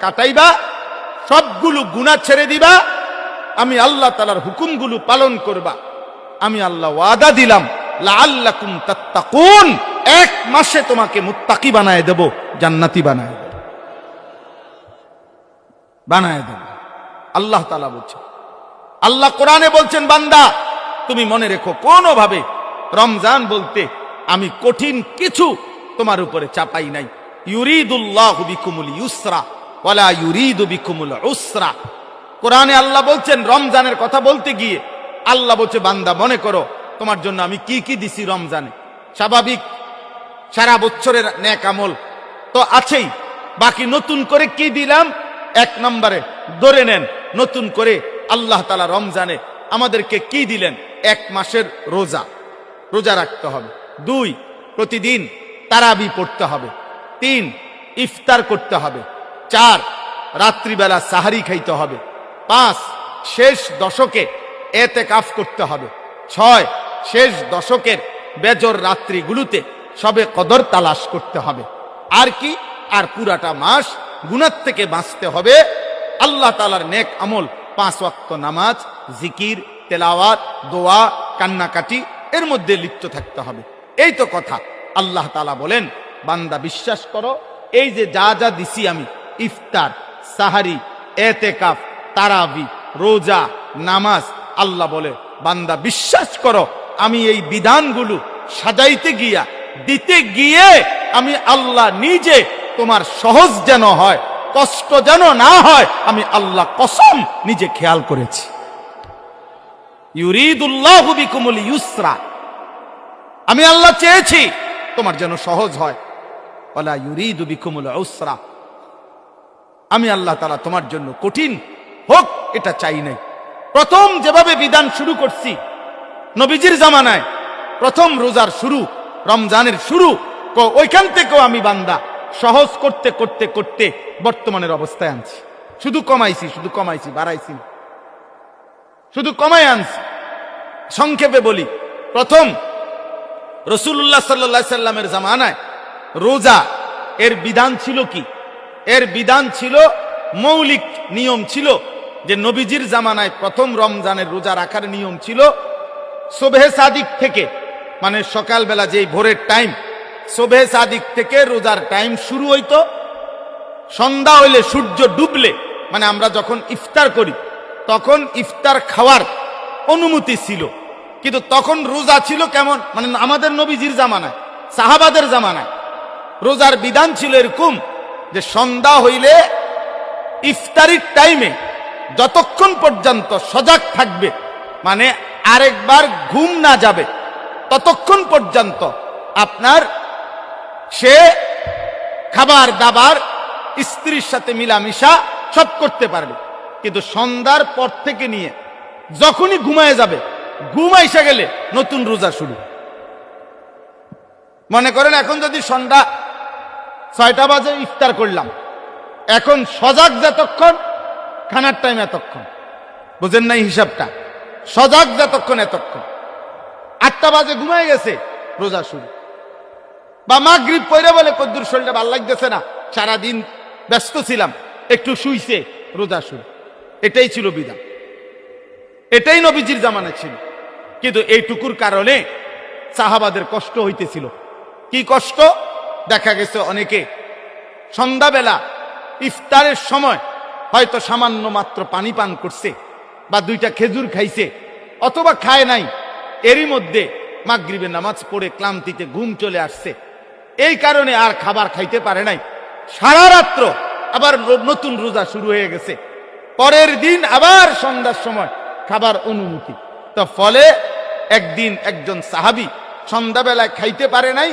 কাটাইবা, সবগুলো গুনাহ ছেড়ে দিবা, আমি আল্লাহ তাআলার হুকুমগুলো পালন করবা। আমি আল্লাহ ওয়াদা দিলাম লাআল্লাকুম তাত্তাকুন, এক মাসে তোমাকে মুত্তাকি বানায় দেব, জান্নাতি বানায় দেব, বানায় দেব। আল্লাহ তাআলা বলছেন, আল্লাহ কোরআনে বলছেন, বান্দা তুমি মনে রেখো কোনোভাবে রমজান বলতে আমি কঠিন কিছু তোমার উপরে চাপাই নাই। ইউরিদুল্লাহু বিকুমুল ইউসরা ওয়ালা ইউরিদু বিকুমুল উসরা। কোরআনে আল্লাহ বলছেন, রমজানের কথা বলতে গিয়ে আল্লাহ বলছে, বান্দা মনে করো তোমার জন্য আমি কি কি দিছি রমজানে। স্বাভাবিক সারা বছরের নেক আমল তো আছেই, বাকি নতুন করে কি দিলাম? এক নম্বরে ধরে নেন, নতুন করে আল্লাহ তাআলা রমজানে আমাদেরকে কি দিলেন? এক মাসের রোজা, রোজা রাখতে হবে। 2, প্রতিদিন তারাবি পড়তে হবে। 3, ইফতার করতে হবে। 4, রাত্রিবেলা সাহারি খাইতে হবে। 5, শেষ দশকে এতেকাফ করতে হবে। 6, শেষ দশকের বেজর রাত্রিগুলোতে সবে কদর তালাশ করতে হবে। আর কি? আর পুরাটা মাস গুনাহ থেকে বাঁচতে হবে। আল্লাহ তাআলার নেক আমল, 5 ওয়াক্ত নামাজ, জিকির, তেলাওয়াত, দোয়া, কান্নাকাটি এর মধ্যে লিপ্ত থাকতে হবে। এই তো কথা। আল্লাহ তাআলা বলেন, বান্দা বিশ্বাস করো, এই যে যা যা দিছি আমি, ইফতার, সাহারি, এতেকাফ, তারাবি, রোজা, নামাজ, আল্লাহ বলে বান্দা বিশ্বাস করো, আমি এই বিধানগুলো সাজাইতে গিয়া, দিতে গিয়ে আমি আল্লাহ নিজে তোমার সহজ যেন হয়, কষ্ট যেন না হয়, আমি আল্লাহ কসম নিজে খেয়াল করেছি। ইউরিদুল্লাহু বিকুমুল ইউসরা, আমি আল্লাহ চেয়েছি তোমার যেন সহজ হয়। ওয়ালা ইউরিদু বিকুমুল উসরা, আমি আল্লাহ তাআলা তোমার জন্য কঠিন হোক এটা চাই নাই। প্রথম যেভাবে বিধান শুরু করছি নবীজির জামানায়, প্রথম রোজার শুরু, রমজানের শুরু, ওইখান থেকেও আমি বান্দা সহজ করতে করতে করতে বর্তমানের অবস্থায় আনছি। শুধু কমাইছি, বাড়াইছি না, শুধু কমাই আনছি। সংক্ষেপে বলি, প্রথম রাসূলুল্লাহ সাল্লাল্লাহু আলাইহি সাল্লামের জামানায় রোজা এর বিধান ছিল কি? এর বিধান ছিল, মৌলিক নিয়ম ছিল যে নবীজির জামানায় প্রথম রমজানের রোজা রাখার নিয়ম ছিল সুবহে সাদিক থেকে, মানে সকালবেলা যেই ভোরের টাইম, সুবহে সাদিক থেকে রোজার টাইম শুরু হইতো। সন্ধ্যা হইলে, সূর্য ডুবলে, মানে আমরা যখন ইফতার করি তখন ইফতার খাওয়ার অনুমতি ছিল। কিন্তু তখন রোজা ছিল কেমন? মানে আমাদের নবীজির জামানায়, সাহাবাদের জামানায় রোজার বিধান ছিল এরকম যে সন্ধ্যা হইলে ইফতারির টাইমে যতক্ষণ পর্যন্ত সজাগ থাকবে, মানে আরেকবার ঘুম না যাবে, ততক্ষণ পর্যন্ত আপনার সে খাবার দাবার, স্ত্রীর সাথে মিলামিশা সব করতে পারবে। কিন্তু সন্ধ্যার পর থেকে নিয়ে যখনই ঘুমায় যাবে, ঘুম আইসা গেলে নতুন রোজা শুরু। মনে করেন এখন যদি সন্ধ্যা 6টা বাজে ইফতার করলাম, এখন সজাগ যতক্ষণ, খানার টাইম এতক্ষণ, বুঝেন নাই হিসাবটা? সজাগ যতক্ষণ এতক্ষণ। 8টা বাজে ঘুমায় গেছে, রোজা শুরু। বা মাগরিব পড়ে বলে কদ্দুর শরীরটা ভালো লাগতেছে না, সারাদিন ব্যস্ত ছিলাম, একটু শুইছে, রোজা শুরু। এটাই ছিল বিধান, এটাই নবীজির জামানা ছিল। কিন্তু এইটুকুর কারণে সাহাবাদের কষ্ট হইতেছিল। কি কষ্ট? দেখা গেছে অনেকে সন্ধ্যাবেলা ইফতারের সময় হয়তো সামান্য মাত্র পানি পান করছে, বা 2টা খেজুর খাইছে, অথবা খায় নাই, এরই মধ্যে মাগরিবের নামাজ পড়ে ক্লান্তিতে ঘুম চলে আসছে, এই কারণে আর খাবার খাইতে পারে নাই। সারা রাত্র আবার নতুন রোজা শুরু হয়ে গেছে, পরের দিন আবার সন্ধ্যার সময় খাবার অনুমতি। তো ফলে একদিন একজন সাহাবী সন্ধ্যাবেলায় খাইতে পারে নাই,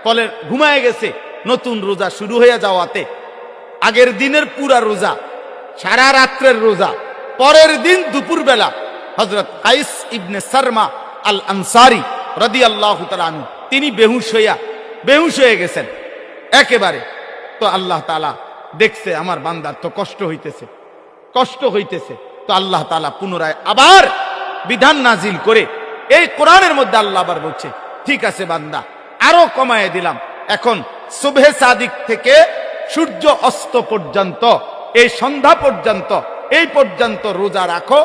ফলে ঘুমায় গেছে। নতুন রোজা শুরু হয়ে যাওয়াতে আগের দিনের পুরা রোজা, সারা রাত্রের রোজা, পরের দিন দুপুরবেলা হযরত কাইস ইবনে সারমা আল আনসারী রাদিয়াল্লাহু তাআলা আনহু তিনি বেহুশ হয়ে গেছেন একেবারে। তো আল্লাহ তাআলা দেখছে আমার বান্দার তো কষ্ট হইতেছে, তো আল্লাহ তাআলা পুনরায় আবার বিধান নাজিল করে এই কোরআনের মধ্যে আল্লাহ আবার বলছে, ঠিক আছে বান্দা, আরো কমায় দিলাম, এখন সুবহে সাদিক থেকে সূর্য অস্ত পর্যন্ত এই সন্ধ্যা পর্যন্ত, এই পর্যন্ত রোজা রাখো।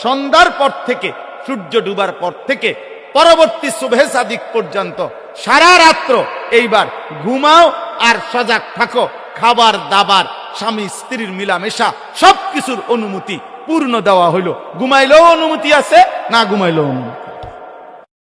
সন্ধ্যার পর থেকে, সূর্য ডুবার পর থেকে পরবর্তী সুবহে সাদিক পর্যন্ত সারা রাত্র এইবার ঘুমাও আর সজাগ থাকো। খাবার দাবার, স্বামী স্ত্রীর মিলামেশা, সবকিছুর অনুমতি পূর্ণ দেওয়া হইল। ঘুমাইলেও অনুমতি আছে, না ঘুমাইলেও অনুমতি।